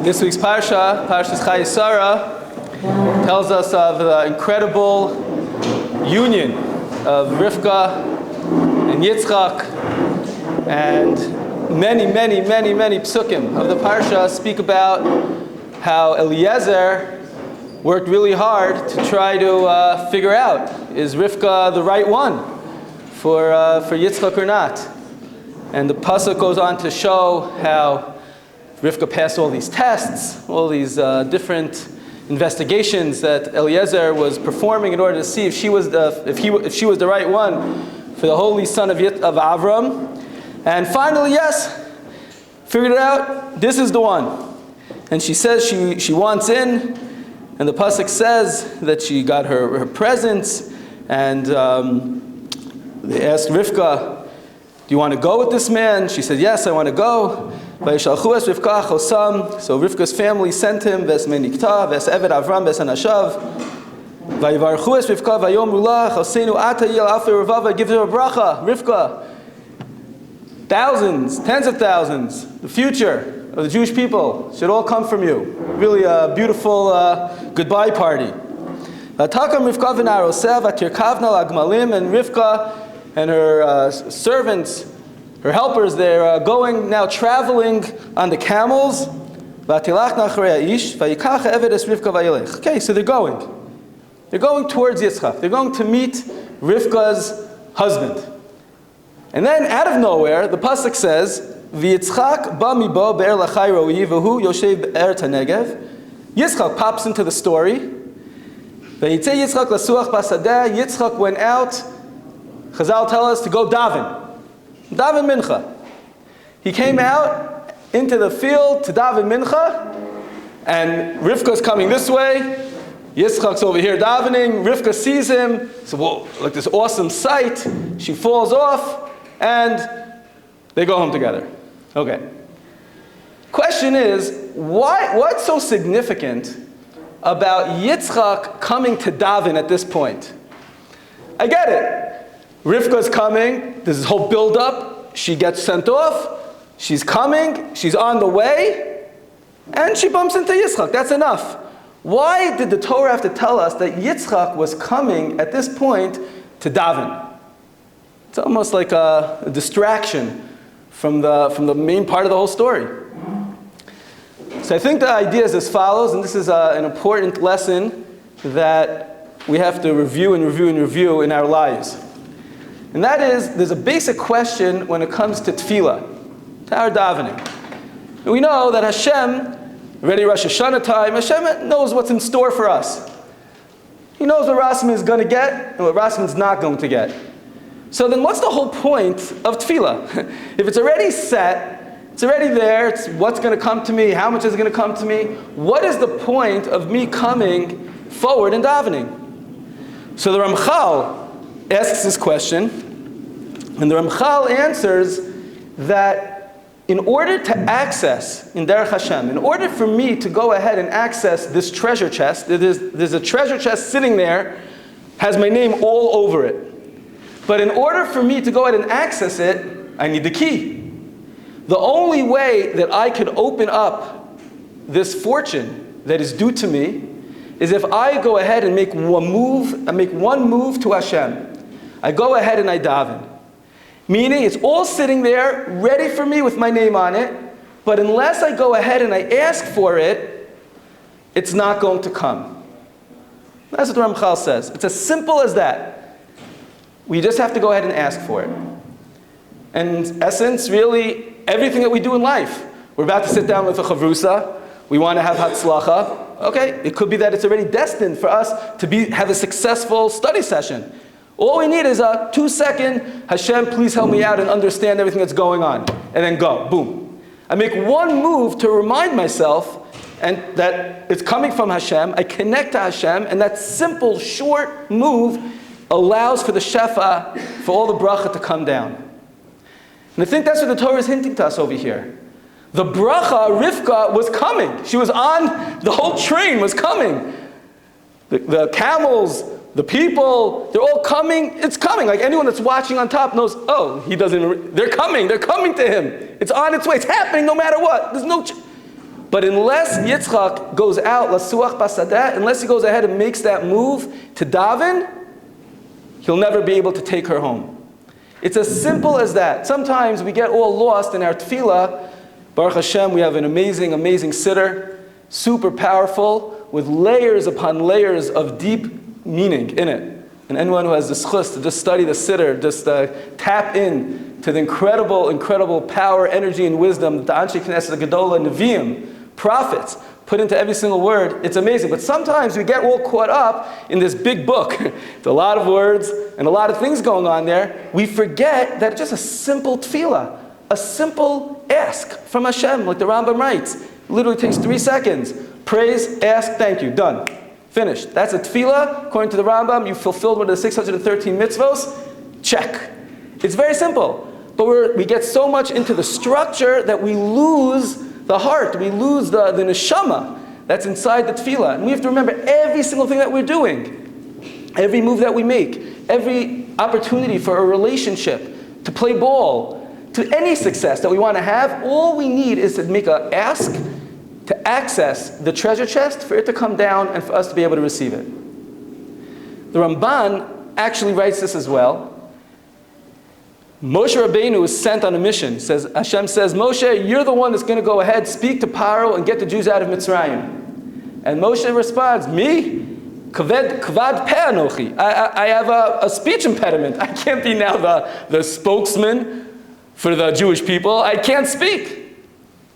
This week's Parsha, Parshas Chayei, tells us of the incredible union of Rivka and Yitzchak, and many psukim of the Parsha speak about how Eliezer worked really hard to try to figure out, is Rivka the right one for Yitzchak or not? And the pasuk goes on to show how Rivka passed all these tests, all these different investigations that Eliezer was performing in order to see if she was the right one for the holy son of Avram. And finally, yes, figured it out. This is the one. And she says she wants in, and the pasuk says that she got her presents, and they asked Rivka, "Do you want to go with this man?" She said, "Yes, I want to go." So Rivka's family sent him, Ves menikta, Ves eved Avram, Ves anashav. Vayivarchu es Rivka, vayomru la, Chosenu ata yil alfei revava, give her a bracha, Rivka. Thousands, tens of thousands, the future of the Jewish people should all come from you. Really a beautiful goodbye party. Vatakam Rivka v'narosev, vatirkavna lagmalim, and Rivka and her servants, her helpers, they're going now traveling on the camels. Okay, so they're going. They're going towards Yitzchak. They're going to meet Rivka's husband. And then out of nowhere, the pasuk says, V'yitzchak ba mibo be'er lachai ro'i v'hu yoshev be'er tanegev. Yitzchak pops into the story. V'yitzei Yitzchak lasuach basadeh. Yitzchak went out, Chazal tell us, to go daven mincha. He came out into the field to daven mincha, and Rivka's coming this way. Yitzchak's over here davening. Rivka sees him. So, whoa, like this awesome sight. She falls off, and they go home together. Okay. Question is, what's so significant about Yitzchak coming to daven at this point? I get it. Rivka's coming, there's this whole build-up, she gets sent off, she's coming, she's on the way, and she bumps into Yitzchak. That's enough. Why did the Torah have to tell us that Yitzchak was coming at this point to daven? It's almost like a distraction from the main part of the whole story. So I think the idea is as follows, and this is an important lesson that we have to review in our lives. And that is, there's a basic question when it comes to Tefillah, to our davening. And we know that Hashem, already Rosh Hashanah time, Hashem knows what's in store for us. He knows what Rasman is going to get and what Rasman's not going to get. So then what's the whole point of Tefillah? If it's already set, it's already there, it's what's going to come to me, how much is going to come to me, what is the point of me coming forward and davening? So the Ramchal asks this question, and the Ramchal answers that in order to access, in Derech Hashem, in order for me to go ahead and access this treasure chest, there's a treasure chest sitting there, has my name all over it. But in order for me to go ahead and access it, I need the key. The only way that I could open up this fortune that is due to me is if I go ahead and make one move to Hashem. I go ahead and I daven. Meaning it's all sitting there, ready for me with my name on it, but unless I go ahead and I ask for it, it's not going to come. That's what the Ramchal says. It's as simple as that. We just have to go ahead and ask for it. And in essence, really, everything that we do in life. We're about to sit down with a chavrusa. We want to have hatzlacha. Okay, it could be that it's already destined for us to have a successful study session. All we need is a 2-second, Hashem, please help me out and understand everything that's going on. And then go, boom. I make one move to remind myself and that it's coming from Hashem. I connect to Hashem, and that simple, short move allows for the shefa, for all the bracha to come down. And I think that's what the Torah is hinting to us over here. The bracha, Rivka, was coming. She was on, the whole train was coming. The camels, the people, they're all coming. It's coming. Like anyone that's watching on top knows, oh, they're coming to him. It's on its way. It's happening no matter what. But unless Yitzchak goes out, lasuach basadeh, unless he goes ahead and makes that move to daven, he'll never be able to take her home. It's as simple as that. Sometimes we get all lost in our tefillah. Baruch Hashem, we have an amazing, amazing siddur, super powerful, with layers upon layers of deep meaning in it. And anyone who has the schus to just study the siddur, just tap in to the incredible, incredible power, energy, and wisdom that the Anshe Knesset Gedolah, Nevi'im, prophets, put into every single word, it's amazing. But sometimes we get all caught up in this big book. It's a lot of words and a lot of things going on there. We forget that it's just a simple tefillah, a simple ask from Hashem, like the Rambam writes. It literally takes 3 seconds. Praise, ask, thank you, done. Finished. That's a tefillah. According to the Rambam, you fulfilled one of the 613 mitzvos. Check. It's very simple. But we get so much into the structure that we lose the heart. We lose the neshama that's inside the tefillah. And we have to remember every single thing that we're doing. Every move that we make. Every opportunity for a relationship. To play ball. To any success that we want to have. All we need is to make an ask to access the treasure chest, for it to come down and for us to be able to receive it. The Ramban actually writes this as well. Moshe Rabbeinu is sent on a mission. Hashem says, Moshe, you're the one that's going to go ahead, speak to Paro, and get the Jews out of Mitzrayim. And Moshe responds, me? Kavad peh anochi. I have a speech impediment. I can't be now the spokesman for the Jewish people. I can't speak.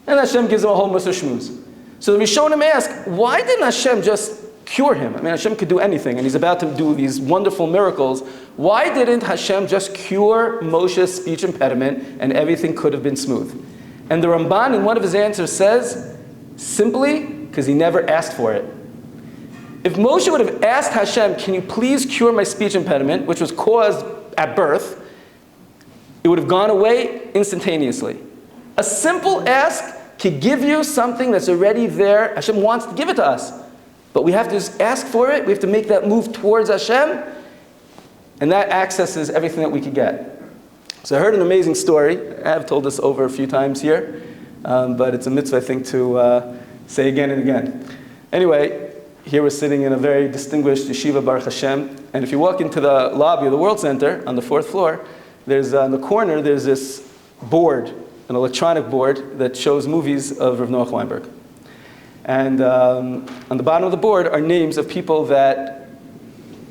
And Hashem gives him a whole Musar shmuz. So the Rishonim ask, why didn't Hashem just cure him? I mean, Hashem could do anything, and he's about to do these wonderful miracles. Why didn't Hashem just cure Moshe's speech impediment, and everything could have been smooth? And the Ramban, in one of his answers, says, simply because he never asked for it. If Moshe would have asked Hashem, can you please cure my speech impediment, which was caused at birth, it would have gone away instantaneously. A simple ask can give you something that's already there. Hashem wants to give it to us. But we have to just ask for it. We have to make that move towards Hashem. And that accesses everything that we could get. So I heard an amazing story. I have told this over a few times here. But it's a mitzvah, I think, to say again and again. Anyway, here we're sitting in a very distinguished yeshiva, Baruch Hashem. And if you walk into the lobby of the World Center on the 4th floor, there's on the corner, there's this board, an electronic board that shows movies of Rav Noach Weinberg. And on the bottom of the board are names of people that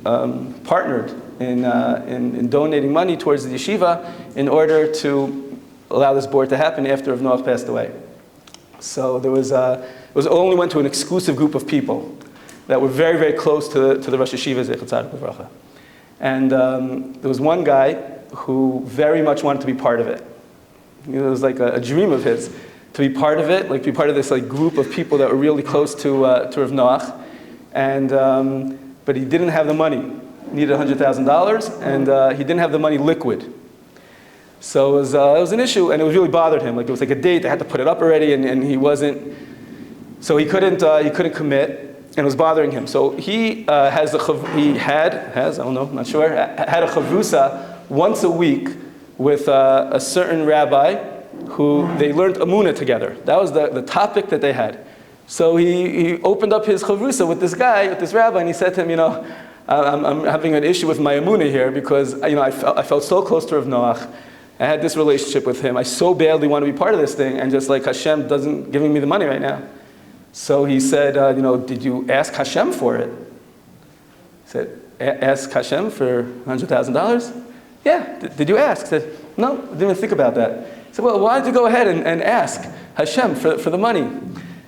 partnered in donating money towards the yeshiva in order to allow this board to happen after Rav Noach passed away. So there was it only went to an exclusive group of people that were very, very close to the Rosh Yeshiva, Zechat Tzaddik Livracha. And there was one guy who very much wanted to be part of it. It was like a dream of his to be part of it, like to be part of this like group of people that were really close to Rav Noach. And but he didn't have the money. He needed $100,000, and he didn't have the money liquid. So it was an issue, and it really bothered him. Like it was like a date; they had to put it up already, and he wasn't. So he couldn't commit. And it was bothering him. So he had a chavrusa once a week with a certain rabbi who they learned Amunah together. That was the topic that they had. So he opened up his chavrusa with this guy, with this rabbi, and he said to him, I'm having an issue with my Amunah here because I felt so close to Rav Noach. I had this relationship with him. I so badly want to be part of this thing, and just like Hashem doesn't giving me the money right now. So he said, did you ask Hashem for it? He said, ask Hashem for $100,000? Yeah, did you ask? He said, no, didn't even think about that. He said, well, why don't you go ahead and ask Hashem for the money?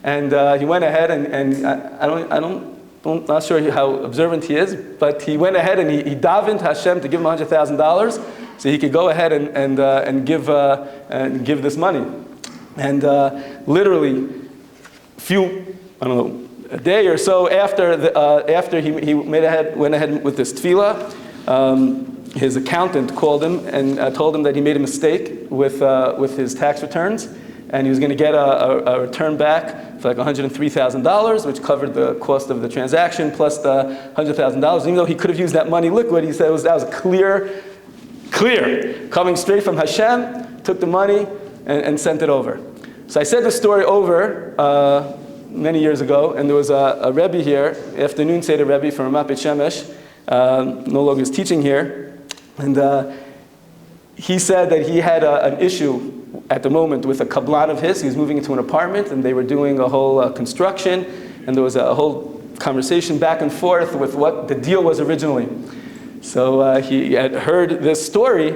And he went ahead and I'm not sure how observant he is, but he went ahead and he davened Hashem to give him $100,000 so he could go ahead and give this money. And literally, a day or so after he went ahead with this tefillah, his accountant called him and told him that he made a mistake with his tax returns, and he was going to get a return back for like $103,000, which covered the cost of the transaction plus the $100,000. Even though he could have used that money liquid, he said that was clear, coming straight from Hashem. Took the money and sent it over. So I said this story over many years ago, and there was a Rebbe here, afternoon Seder Rebbe from Ramat Beit Shemesh, no longer is teaching here, and he said that he had an issue at the moment with a kablan of his. He was moving into an apartment, and they were doing a whole construction, and there was a whole conversation back and forth with what the deal was originally. So he had heard this story,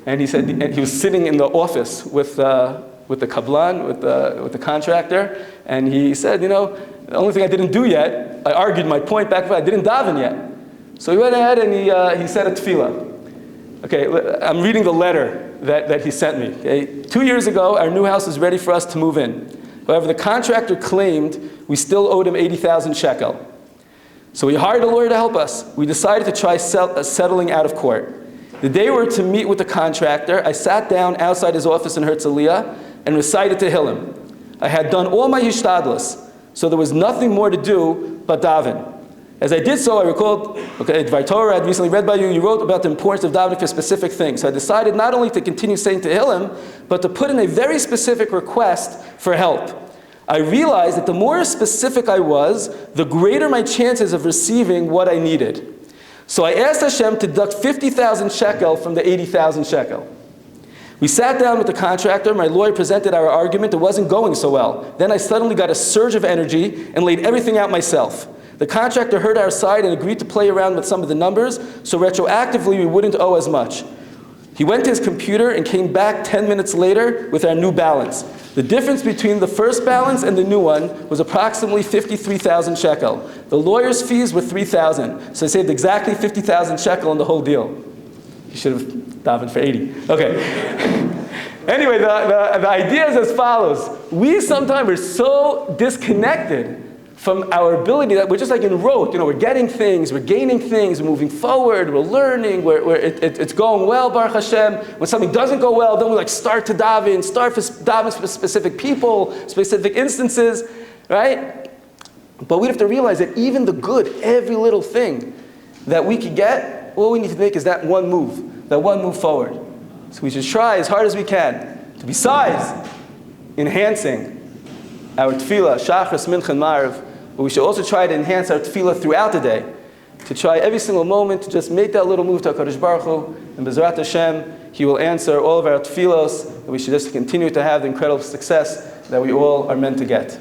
and he said and he was sitting in the office with the kablan, with the contractor, and he said, you know, the only thing I didn't do yet, I argued my point back, I didn't daven yet. So he went ahead and he said a tefillah. Okay, I'm reading the letter that he sent me. Okay? 2 years ago, our new house was ready for us to move in. However, the contractor claimed we still owed him 80,000 shekel. So we hired a lawyer to help us. We decided to try settling out of court. The day we were to meet with the contractor, I sat down outside his office in Herzliya and recited Tehillim. I had done all my hishtadlus, so there was nothing more to do but daven. As I did so, I recalled, okay, Dvar Torah I had recently read by you, you wrote about the importance of davening for specific things. So I decided not only to continue saying Tehillim, but to put in a very specific request for help. I realized that the more specific I was, the greater my chances of receiving what I needed. So I asked Hashem to deduct 50,000 shekel from the 80,000 shekel. We sat down with the contractor, my lawyer presented our argument, it wasn't going so well. Then I suddenly got a surge of energy and laid everything out myself. The contractor heard our side and agreed to play around with some of the numbers, so retroactively we wouldn't owe as much. He went to his computer and came back 10 minutes later with our new balance. The difference between the first balance and the new one was approximately 53,000 shekel. The lawyer's fees were 3,000, so I saved exactly 50,000 shekel on the whole deal. You should have davened for 80. Okay. Anyway, the idea is as follows. We sometimes are so disconnected from our ability that we're just like in rote. You know, we're getting things, we're gaining things, we're moving forward, we're learning, it's going well, Baruch Hashem. When something doesn't go well, then we like start to daven, daven for specific people, specific instances, right? But we have to realize that even the good, every little thing that we could get, all we need to make is that one move forward. So we should try as hard as we can to, besides enhancing our tefillah, shachris, mincha, and ma'ariv, but we should also try to enhance our tefillah throughout the day, to try every single moment to just make that little move to HaKadosh Baruch Hu, and B'ezrat Hashem, He will answer all of our tefillos, and we should just continue to have the incredible success that we all are meant to get.